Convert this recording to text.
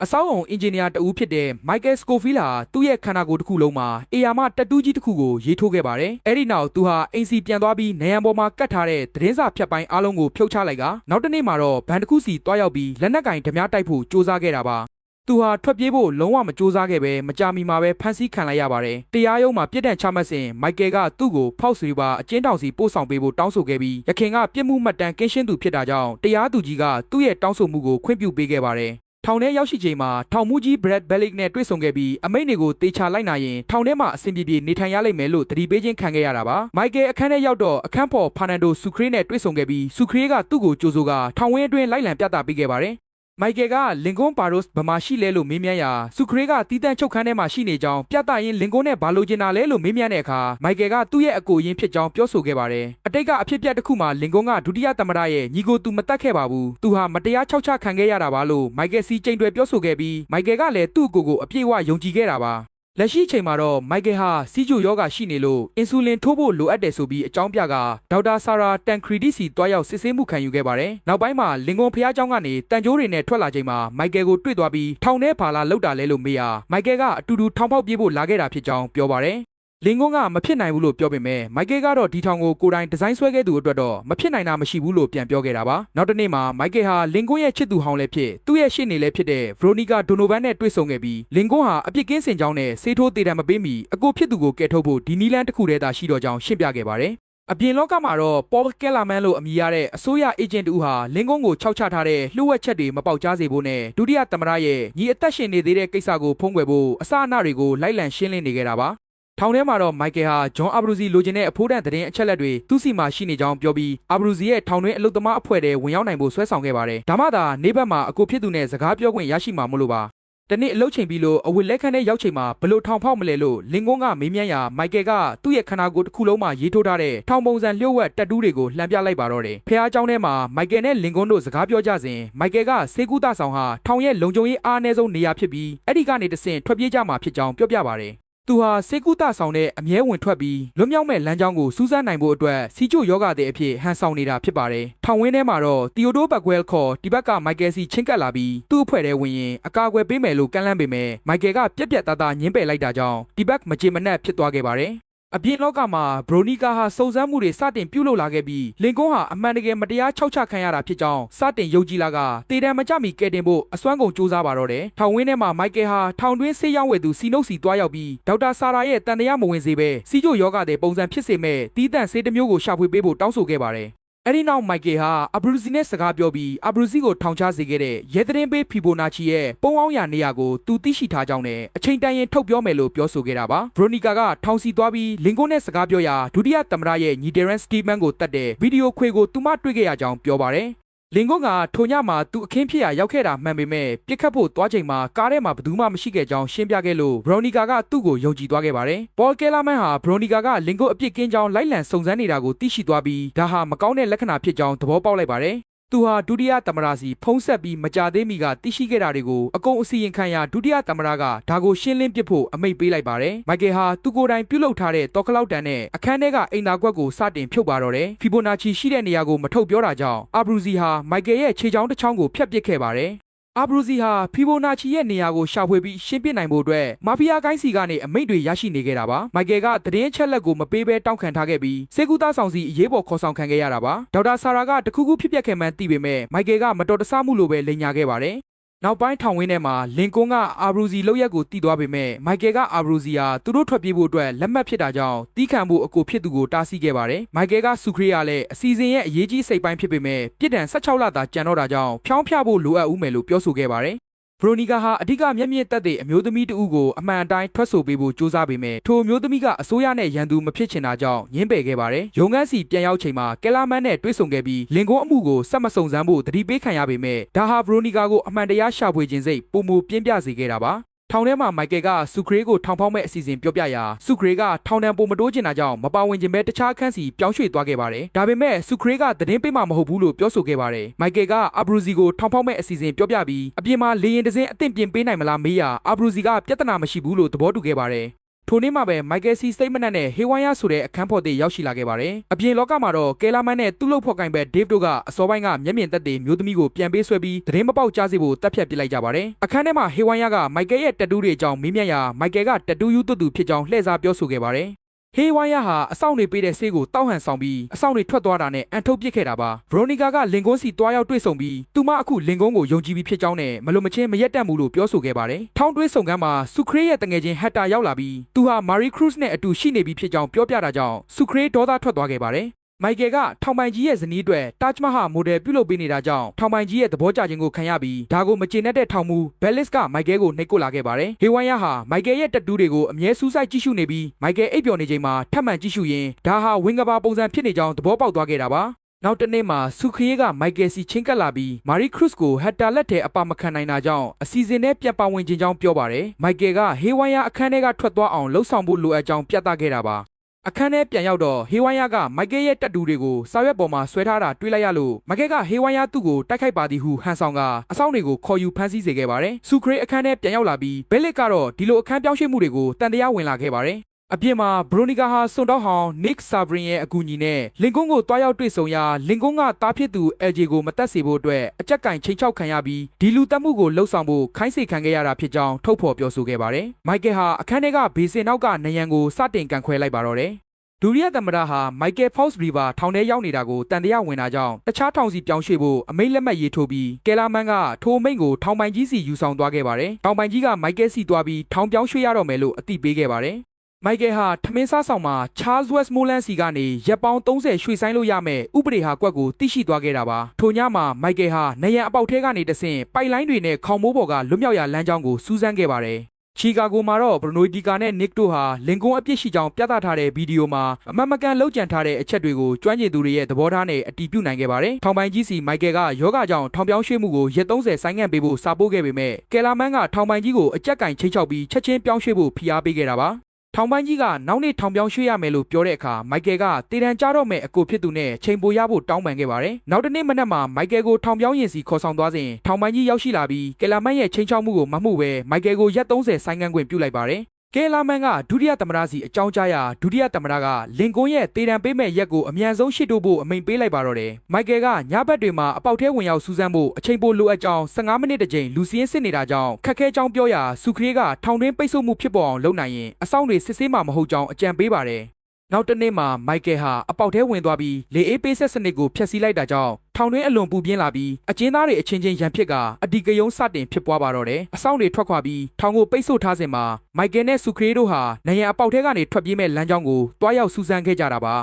အဆောက်အုံအင်ဂျင်နီယာတဦးဖြစ်တဲ့ Michael Scofield ဟာသူ့ရဲ့ခန္ဓာကိုယ်တစ်ခုလုံးမှာအေယာမတက်တူးကြီးတစ်ခုကိုရေးထိုးခဲ့ပါတယ်။အဲ့ဒီနောက်သူဟာအိမ်စီပြန်သွားပြီးနေရန်ပေါ်မှာကတ်ထားတဲ့သတင်းစာဖြတ်ပိုင်းအားလုံးကိုဖြုတ်ချလိုက်ကနောက်တစ်နေ့မှာတော့ဘဏ်တစ်ခုစီတွားရောက်ပြီးလက်နက်ကင်ဓမြတိုက်ဖို့စ조사ခဲ့တာပါ။သူဟာထွက်ပြေးဖို့လုံးဝမစ조사ခဲ့ပဲမကြာမီမှာပဲဖမ်းဆီးခံလိုက်ရပါတယ်။တရားရုံးမှာပြစ်ဒဏ်ချမှတ်စဉ် Michael ကသူ့ကိုဖောက်ဆွေးပါအကျဉ်းထောင်စီပို့ဆောင်ပေးဖို့တောင်းဆိုခဲ့ပြီးရခင်ကပြစ်မှုမှတ်တမ်းကင်းရှင်းသူဖြစ်တာကြောင့်တရားသူကြီးကသူ့ရဲ့တောင်းဆိုမှုကိုခွင့်ပြုပေးခဲ့ပါတယ်။ထောင်ထဲရောက်ရှိချိန်မှာထောင်မှုကြီး Brad Bellick နဲ့တွေ့ဆုံခဲ့ပြီးအမိန့်တွေကိုတေချာလိုက်နိုင်ရင်ထောင်ထဲမှာအဆင်ပြေပြေနေထိုင်ရလိမ့်မယ်လို့တတိပေးခြင်းခံခဲ့ရတာပါ။ Michael အခန်းထဲရောက်တော့အခန်းဖော် Fernando Sucre နဲ့တွေ့ဆုံခဲ့ပြီး Sucre ကသူ့ကိုကြိုဆိုကထောင်ဝင်းအတွင်းလိုက်လံပြသပေးခဲ့ပါတယ်။ Michael ကလင်ကွန်းပါရိုစ်ဘယ်မှာရှိလဲလို့မေးမြန်းရာ Sucre ကတီးတန့်ချုပ်ခန်းထဲမှာရှိနေကြောင်းပြသရင်းလင်ကွန်းနဲ့ဘာလိုချင်တာလဲလို့မေးမြန်းတဲ့အခါ Michael ကသူ့ရဲ့အကိုရင်းဖြစ်ကြောင်းပြောဆိုခဲ့ပါတယ်။အတိတ်ကအဖြစ်အပျက်တစ်ခုမှာလင်ကွန်းကဒုတိယသမ္မတရဲ့ညီကိုသူမတတ်ခဲ့ပါဘူး။သူဟာမတရားခြောက်ချခံခဲ့ရတာပါလို့ Michael စီချိန်တွယ်ပြောဆိုခဲ့ပြီး Michael ကလည်းသူ့အကိုကိုအပြည့်အဝယုံကြည်ခဲ့တာပါ။လက်ရှိချိန်မှာတော့ Michael ဟာဆီးချိုယောဂရှိနေလို့အင်ဆူလင်ထိုးဖို့လိုအပ်တယ်ဆိုပြီးအကြောင်းပြကဒေါက်တာဆာရာတန်ခရီဒီစီတွားရောက်စစ်ဆေးမှုခံယူခဲ့ပါတယ်။နောက်ပိုင်းမှာလင်ကွန်ဖျားเจ้าကနေတန်ကြိုးတွေနဲ့ထွက်လာချိန်မှာ Michael ကိုတွေ့သွားပြီးထောင်ထဲပါလာလောက်တာလဲလို့မေးရာ Michael ကအတူတူထောင်ပေါက်ပြေးဖို့လာခဲ့တာဖြစ်ကြောင်းပြောပါတယ်။လင်ကွန်းကမဖြစ်နိုင်ဘူးလို့ပြောပေမဲ့ Michael ကတော့ဒီထောင်ကိုကိုယ်တိုင်ဒီဇိုင်းဆွဲခဲ့သူအတွက်တော့မဖြစ်နိုင်တာမရှိဘူးလို့ပြန်ပြောခဲ့တာပါ။နောက်တစ်နေ့မှာ Michael ဟာလင်ကွန်းရဲ့ချစ်သူဟောင်းလည်းဖြစ်သူ့ရဲ့ရှေ့နေလည်းဖြစ်တဲ့ Veronica Donovan နဲ့တွေ့ဆုံခဲ့ပြီးလင်ကွန်းဟာအပြစ်ကင်းစင်ကြောင်းနဲ့ဆေးထိုးသေးတယ်မပေးမီအကိုဖြစ်သူကိုကယ်ထုတ်ဖို့ဒီနီလန်းတစ်ခုတည်းသာရှိတော့ကြောင်းရှင်းပြခဲ့ပါတယ်။အပြင်လောကမှာတော့ Paul Kellerman လို့အမည်ရတဲ့အစိုးရအေဂျင့်တူဟာလင်ကွန်းကိုခြောက်ချထားတဲ့လှုပ်ဝက်ချက်တွေမပေါက်ကြားစေဖို့နဲ့ဒုတိယသမ္မတရဲ့ညီအသက်ရှင်နေသေးတဲ့ကိစ္စကိုဖုံးကွယ်ဖို့အစအနတွေကိုလိုက်လံရှင်းလင်းနေခဲ့တာပါ။ထောင်ထဲမှာတော့ Michael ဟာဂျွန်အာဘရူစီလိုချင်တဲ့အဖိုးတန်သတင်းအချက်လက်တွေသူ့စီမှာရှိနေကြောင်းပြောပြီးအာဘရူစီရဲ့ထောင်တွင်းအလုပ်သမားအဖွဲ့တွေဝင်ရောက်နိုင်ဖို့ဆွဲဆောင်ခဲ့ပါတယ်။ဒါမှသာနေဘက်မှာအကိုဖြစ်သူနဲ့စကားပြောခွင့်ရရှိမှာမလို့ပါ။တနေ့အလုပ်ချိန်ပြီးလို့အဝတ်လက်ခန်းထဲရောက်ချိန်မှာဘလို့ထောင်ဖောက်မလဲလို့လင်ကွန်းကမေးမြန်းရာ Michael ကသူ့ရဲ့ခန္ဓာကိုယ်တစ်ခုလုံးမှာရေးထိုးထားတဲ့ထောင်ပုံစံလျှို့ဝှက်တက်တူးတွေကိုလှန်ပြလိုက်ပါတော့တယ်။ဖះเจ้าထဲမှာ Michael နဲ့လင်ကွန်းတို့စကားပြောကြစဉ် Michael ကစေကူတာဆောင်ဟာထောင်ရဲ့လုံခြုံရေးအားအနည်းဆုံးနေရာဖြစ်ပြီးအဲ့ဒီကနေတဆင့်ထွက်ပြေးကြမှာဖြစ်ကြောင်းပြောပြပါတယ်။သူဟာစေကူတာဆောင်တဲ့အမြဲဝင်ထွက်ပြီးလွတ်မြောက်မဲ့လမ်းကြောင်းကိုစူးစမ်းနိုင်ဖို့အတွက်စီချိုယောဂတဲ့အဖြစ်ဟန်ဆောင်နေတာဖြစ်ပါတယ်။ထောင်ဝင်းထဲမှာတော့တီယိုဒိုဘက်ကွဲလ်ခေါ်ဒီဘက်ကမိုက်ကယ်စီချင်းကပ်လာပြီးသူ့အဖွဲ့ထဲဝင်ရင်အကာအကွယ်ပေးမယ်လို့ကန့်လန့်ပေမဲ့မိုက်ကယ်ကပြက်ပြက်သားသားညှင်းပယ်လိုက်တာကြောင့်ဒီဘက်မကြေမနက်ဖြစ်သွားခဲ့ပါတယ်။အပြင်လောကမှာဘရိုနီကာဟာစုံစမ်းမှုတွေစတင်ပြုလုပ်လာခဲ့ပြီးလင်ကွန်းဟာအမှန်တကယ်မတရားခြောက်ချခံရတာဖြစ်ကြောင်းစတင်ယုံကြည်လာကတေတံမကြမီကဲတင်ဖို့အစွမ်းကုန်စူးစမ်းပါတော့တယ်။ထောင်ဝင်းထဲမှာ Michael ဟာထောင်တွင်းဆေးရောင်းဝယ်သူစီနုတ်စီတွားရောက်ပြီးဒေါက်တာဆာရာရဲ့တန်တရားမဝင်စေပဲစီချိုယောဂတဲ့ပုံစံဖြစ်စေမဲ့တီးတန့်ဆေးတစ်မျိုးကိုရှာဖွေပေးဖို့တောင်းဆိုခဲ့ပါတယ်။အဲ့ဒီနောက် Michael ဟာအာဘရူစီနဲ့စကားပြောပြီးအာဘရူစီကိုထောင်ချစေခဲ့တဲ့ရဲသတင်းပေးဖီဘိုနာချီရဲ့ပုံအောင်ရနေရာကိုသူသိရှိထားကြောင်းနဲ့အချိန်တန်ရင်ထုတ်ပြောမယ်လို့ပြောဆိုခဲ့တာပါ။ Veronica ကထောင်စီသွားပြီးလင်ကွန်းနဲ့စကားပြောရာဒုတိယသမ္မတရဲ့ညီဒရန်စတီဗန်ကိုတတ်တဲ့ဗီဒီယိုခွေကိုသူမတွေ့ခဲ့ရကြောင်းပြောပါတယ်။လင်ကွန်းကထိုညမှာသူအခင်းဖြစ်ရာရောက်ခဲ့တာမှန်ပေမဲ့ပြစ်ခတ်ဖို့သွားချိန်မှာကားထဲမှာဘယ်သူမှမရှိခဲ့ကြောင်းရှင်းပြခဲ့လို့ Veronica ကသူ့ကိုယုံကြည်သွားခဲ့ပါတယ်။ Paul Kellerman ဟာ Veronica ကလင်ကွန်းအပြစ်ကင်းကြောင်းလိုက်လံစုံစမ်းနေတာကိုသိရှိသွားပြီးဒါဟာမကောင်းတဲ့လက္ခဏာဖြစ်ကြောင်းသဘောပေါက်လိုက်ပါတယ်။သူဟာဒုတိယသမ္မတစီဖုံးဆက်ပြီးမကြသေးမီကသိရှိခဲ့တာတွေကိုအကုန်အစီရင်ခံရာဒုတိယသမ္မတကဒါကိုရှင်းလင်းပစ်ဖို့အမိန့်ပေးလိုက်ပါတယ်။ Michael ဟာသူကိုယ်တိုင်ပြုလုပ်ထားတဲ့တော်ကလောက်တန်နဲ့အခန်းထဲကအိမ်သာကွက်ကိုစတင်ဖြုတ်ပါတော့တယ်။ Fibonacci ရှိတဲ့နေရာကိုမထုတ်ပြောတာကြောင့်အာဘရူစီဟာ Michael ရဲ့ခြေချောင်းတစ်ချောင်းကိုဖျက်ပစ်ခဲ့ပါတယ်။အာဘရူစီဟာဖီဘိုနာချီရဲ့နေရာကိုရှာဖွေပြီးရှင်းပြနိုင်ဖို့အတွက်မာဖီးယားကိုင်းစီကနေအမိန့်တွေရရှိနေခဲ့တာပါ။ Michael ကသတင်းချက်လက်ကိုမပေးဘဲတောင်းခံထားခဲ့ပြီးစေကူသားဆောင်စီအရေးပေါ်ခေါ်ဆောင်ခံခဲ့ရတာပါ။ဒေါက်တာဆာရာကတခုခုဖြစ်ပျက်ခဲ့မှန်းသိပေမဲ့ Michael ကမတော်တဆမှုလို့ပဲလိန်ညာခဲ့ပါတယ်။နောက်ပိုင်းထောင်ဝင်းထဲမှာလင်ကွန်းကအာဘရူစီလောက်ရက်ကိုတီးသွားပေမဲ့ Michael ကအာဘရူစီဟာသူတို့ထွက်ပြေးဖို့အတွက်လက်မှတ်ဖြစ်တာကြောင့်တီးခံဖို့အကိုဖြစ်သူကိုတားဆီးခဲ့ပါတယ်။ Michael ကဆူခရီးရလည်းအစီအစဉ်ရဲ့အရေးကြီးစိတ်ပိုင်းဖြစ်ပေမဲ့ပြစ်ဒဏ်16လသာကြံတော့တာကြောင့်ဖြောင်းဖျဖို့လိုအပ်ဦးမယ်လို့ပြောဆိုခဲ့ပါတယ်။ Veronica ဟာအဓိကမျက်မြင့်သက်တဲ့အမျိုးသမီးတဦးကိုအမှန်အတိုင်းထွက်ဆိုပေးဖို့ကြိုးစားပေမဲ့ထိုအမျိုးသမီးကအစိုးရနဲ့ရန်သူမဖြစ်ချင်တာကြောင့်ညှင်းပယ်ခဲ့ပါတယ်။ရုံးခန်းစီပြန်ရောက်ချိန်မှာကယ်လာမန်နဲ့တွေ့ဆုံခဲ့ပြီးလင်ကွန်းအမှုကိုဆက်မစုံစမ်းဖို့တတိပေးခံရပေမဲ့ဒါဟာ Veronica ကိုအမှန်တရားရှာဖွေခြင်းစိတ်ပုံမပြင်းပြစေခဲ့တာပါ။ထောင်ထဲမှာ Michael ကဆူခရေကိုထောင်ဖောက်မဲ့အစီအစဉ်ပြောပြရာဆူခရေကထောင်တန်းပုံမတိုးချင်တာကြောင့်မပါဝင်ခြင်းပဲတခြားအခန်းစီပြောင်းရွှေ့သွားခဲ့ပါတယ်။ဒါပေမဲ့ဆူခရေကသတင်းပေးမှာမဟုတ်ဘူးလို့ပြောဆိုခဲ့ပါတယ်။ Michael ကအာဘရူစီကိုထောင်ဖောက်မဲ့အစီအစဉ်ပြောပြပြီးအပြင်မှာလေရင်တစင်းအသင့်ပြင်ပေးနိုင်မလားမေးရာအာဘရူစီကပြဿနာမရှိဘူးလို့သဘောတူခဲ့ပါတယ်။ ထိုနေ့မှပဲမိုက်ကယ်စီစိတ်မနှံ့တဲ့ဟေဝိုင်းယာဆိုတဲ့အခန်းဖော်သစ်ရောက်ရှိလာခဲ့ပါတယ်။အပြင်လောကမှာတော့ကယ်လာမန်နဲ့သူ့လုပ်ဖော်ကိုင်ဘက်ဒေးဗ်တို့ကအစောပိုင်းကမျက်မြင်သက်သေမျိုးသမီးကိုပြန်ပေးဆွဲပြီးသတင်းမပေါက်ကြားစေဖို့တပ်ဖြတ်ပစ်လိုက်ကြပါတယ်။အခန်းထဲမှာဟေဝိုင်းယာကမိုက်ကယ်ရဲ့တက်တူးတွေအကြောင်းမေးမြန်းရာမိုက်ကယ်ကတက်တူးယူသွတ်သူဖြစ်ကြောင်းလှည့်စားပြောဆိုခဲ့ပါတယ်။ဟေးဝိုင်းယာဟာအဆောင်တွေပေးတဲ့ဆေးကိုတောက်ဟန်ဆောင်ပြီးအဆောင်တွေထွက်သွားတာနဲ့အန်ထုတ်ပစ်ခဲ့တာပါဗရိုနီကာကလင်ကွန်းစီတွားရောက်တွေ့ဆုံပြီးသူမအခုလင်ကွန်းကိုယုံကြည်ပြီးဖြစ်ကြောင်းနဲ့မလို့မချင်းမရက်တက်မှုလို့ပြောဆိုခဲ့ပါတယ်ထောင်းတွဲဆုံကမ်းမှာဆူခရေးရဲ့တငယ်ချင်းဟက်တာရောက်လာပြီးသူဟာမာရီခရုစ်နဲ့အတူရှိနေပြီးဖြစ်ကြောင်းပြောပြတာကြောင့်ဆူခရေးဒေါသထွက်သွားခဲ့ပါတယ်မိုက်ကယ်ကထောင်ပိုင်ကြီးရဲ့ဇနီးအတွက်တာဂျ်မဟာမိုဒယ်ပြုလုပ်ပေးနေတာကြောင့်ထောင်ပိုင်ကြီးရဲ့သဘောကျခြင်းကိုခံရပြီးဒါကိုမကျေနပ်တဲ့ထောင်မူဘယ်လစ်ကမိုက်ကယ်ကိုနှိပ်ကွပ်လာခဲ့ပါတယ်ဟေဝိုင်းယာဟာမိုက်ကယ်ရဲ့တက်တူးတွေကိုအမြဲစူးစိုက်ကြည့်ရှုနေပြီးမိုက်ကယ်အိပ်ပျော်နေချိန်မှာထပ်မံကြည့်ရှုရင်းဒါဟာဝင်းကဘာပုံစံဖြစ်နေကြောင်းသဘောပေါက်သွားခဲ့တာပါနောက်တနေ့မှာဆူခရေးကမိုက်ကယ်စီချင်းကပ်လာပြီးမာရီခရုစ်ကိုဟက်တာလက်ထဲအပါမခံနိုင်တာကြောင့်အစီအစဉ်နဲ့ပြန်ပါဝင်ခြင်းကြောင်းပြောပါတယ်မိုက်ကယ်ကဟေဝိုင်းယာအခန်းထဲကထွက်သွားအောင်လှုံ့ဆော်ဖို့လိုအပ်ကြောင်းပြသခဲ့တာပါအခန်းထဲပြန်ရောက်တော့ဟေဝိုင်းယာကမိုက်ကယ်ရဲ့တက်တူတွေကိုစာရွက်ပေါ်မှာဆွဲထားတာတွေ့လိုက်ရလို့မိုက်ကယ်ကဟေဝိုင်းယာသူ့ကိုတိုက်ခိုက်ပါသည်ဟုဟန်ဆောင်ကအဆောင်တွေကိုခေါ်ယူဖမ်းဆီးစေခဲ့ပါတယ်ဆူခရေးအခန်းထဲပြန်ရောက်လာပြီးဘဲလစ်ကတော့ဒီလိုအခန်းပြောင်းရွှေ့မှုတွေကိုတန်တရားဝင်လာခဲ့ပါတယ်အပြင်မှာဘရိုနီကာဟာစွန်တော့ဟောင်းနစ်ဆာဗရင်ရဲ့အကူအညီနဲ့လင်ကွန်းကိုတွားရောက်တွေ့ဆုံရာလင်ကွန်းကတားဖြစ်သူအယ်ဂျီကိုမတက်စေဖို့အတွက်အကြက်ကင်ချိန်ချောက်ခံရပြီးဒီလူတက်မှုကိုလှုပ်ဆောင်ဖို့ခိုင်းစေခံခဲ့ရတာဖြစ်ကြောင်းထုတ်ဖော်ပြောဆိုခဲ့ပါတယ်မိုက်ကယ်ဟာအခန်းထဲကဘေစင်နောက်ကနယံကိုစတင်ကန်ခွဲလိုက်ပါတော့တယ်ဒူရီယာသမ္မတဟာမိုက်ကယ်ဖော့စ်ရီဗာထောင်ထဲရောက်နေတာကိုတန်တရားဝင်တာကြောင့်တခြားထောင်စီပြောင်းရွှေ့ဖို့အမိန့်လက်မှတ်ရေးထိုးပြီးကယ်လာမန်ကထိုအမိန့်ကိုထောင်ပိုင်ကြီးစီယူဆောင်သွားခဲ့ပါတယ်ထောင်ပိုင်ကြီးကမိုက်ကယ်စီသွားပြီးထောင်ပြောင်းရွှေ့ရတော့မယ်လို့အသိပေးခဲ့ပါတယ်မိုက်ကယ်ဟာထမင်းစားဆောင်မှာချားလ်ဝက်မိုလန်စီကနေရက်ပေါင်း30ရွှေ့ဆိုင်လို့ရမယ်ဥပဒေဟာကွက်ကိုသိရှိသွားခဲ့တာပါထိုညမှာမိုက်ကယ်ဟာနယံအပေါက်ထဲကနေတဆင့်ပိုက်လိုင်းတွေနဲ့ခေါင်မိုးပေါ်ကလွတ်မြောက်ရာလမ်းကြောင်းကိုစူးစမ်းခဲ့ပါတယ်ချီကာဂိုမှာတော့ဘရနိုဒီကာနဲ့နစ်တို့ဟာလင်ကွန်းအပြစ်ရှိကြောင်းပြသထားတဲ့ဗီဒီယိုမှာအမှန်မကန်လှုပ်ကြံထားတဲ့အချက်တွေကိုကျွမ်းကျင်သူတွေရဲ့သဘောထားနဲ့အတည်ပြုနိုင်ခဲ့ပါတယ်။ထောင်ပိုင်ကြီးစီမိုက်ကယ်ကယောဂကြောင့်ထောင်ပြောင်းရွှေ့မှုကိုရက်30ဆိုင်းငံ့ပေးဖို့စာပို့ခဲ့ပေမဲ့ကယ်လာမန်ကထောင်ပိုင်ကြီးကိုအကြက်ကင်ချိတ်ချောက်ပြီးချက်ချင်းပြောင်းရွှေ့ဖို့ဖိအားပေးခဲ့တာပါ။ထောင်ပိုင်းကြီးကနောက်နေ့ထောင်ပြောင်းရွှေ့ရမယ်လို့ပြောတဲ့အခါမိုက်ကယ်ကတည်တံကြတော့မဲ့အကိုဖြစ်သူနဲ့ချိန်ပိုရဖို့တောင်းပန်ခဲ့ပါတယ်။နောက်တနေ့မနက်မှာမိုက်ကယ်ကိုထောင်ပြောင်းရင်စီခေါ်ဆောင်သွားစဉ်ထောင်ပိုင်းကြီးရောက်ရှိလာပြီးကယ်လာမန်ရဲ့ချိန်ချောက်မှုကိုမမှုပဲမိုက်ကယ်ကိုရက်30ဆိုင်းငံ့ခွင့်ပြုလိုက်ပါတယ်။ကယ်လာမန်ကဒုတိယသမ္မတစီအကြောင်းကြားရာဒုတိယသမ္မတကလင်ကွန်းရဲ့တည်တံပေးမဲ့ရက်ကိုအမြန်ဆုံးရှစ်တိုးဖို့အမိန့်ပေးလိုက်ပါတော့တယ်။မိုက်ကယ်ကညဘက်တွေမှာအပေါက်ထဲဝင်ရောက်စူးစမ်းဖို့အချိန်ပိုလိုအပ်ကြောင်း15မိနစ်တစ်ကြိမ်လူစင်းစစ်နေတာကြောင့်ခက်ခဲကြောင်းပြောရာဆူခရေးကထောင်တွင်းပိတ်ဆို့မှုဖြစ်ပေါ်အောင်လုပ်နိုင်ရင်အဆောင်တွေစစ်ဆေးမှာမဟုတ်ကြောင်းအကြံပေးပါတယ်။နောက်တနေ့မှာမိုက်ကယ်ဟာအပေါက်ထဲဝင်သွားပြီးလေအေးပေးဆက်စနစ်ကိုဖျက်ဆီးလိုက်တာကြောင့်ထောင်တွင်းအလွန်ပူပြင်းလာပြီးအကျဉ်းသားတွေအချင်းချင်းရန်ဖြစ်ကအဒီကယုံစတင်ဖြစ်ပွားပါတော့တယ်အဆောင်တွေထွက်ခွာပြီးထောင်ကိုပိတ်ဆို့ထားစဉ်မှာမိုက်ကယ်နဲ့ဆူခရေးတို့ဟာနယံအပေါက်ထဲကနေထွက်ပြေးမဲ့လမ်းကြောင်းကိုတွားရောက်စူးစမ်းခဲ့ကြတာပါ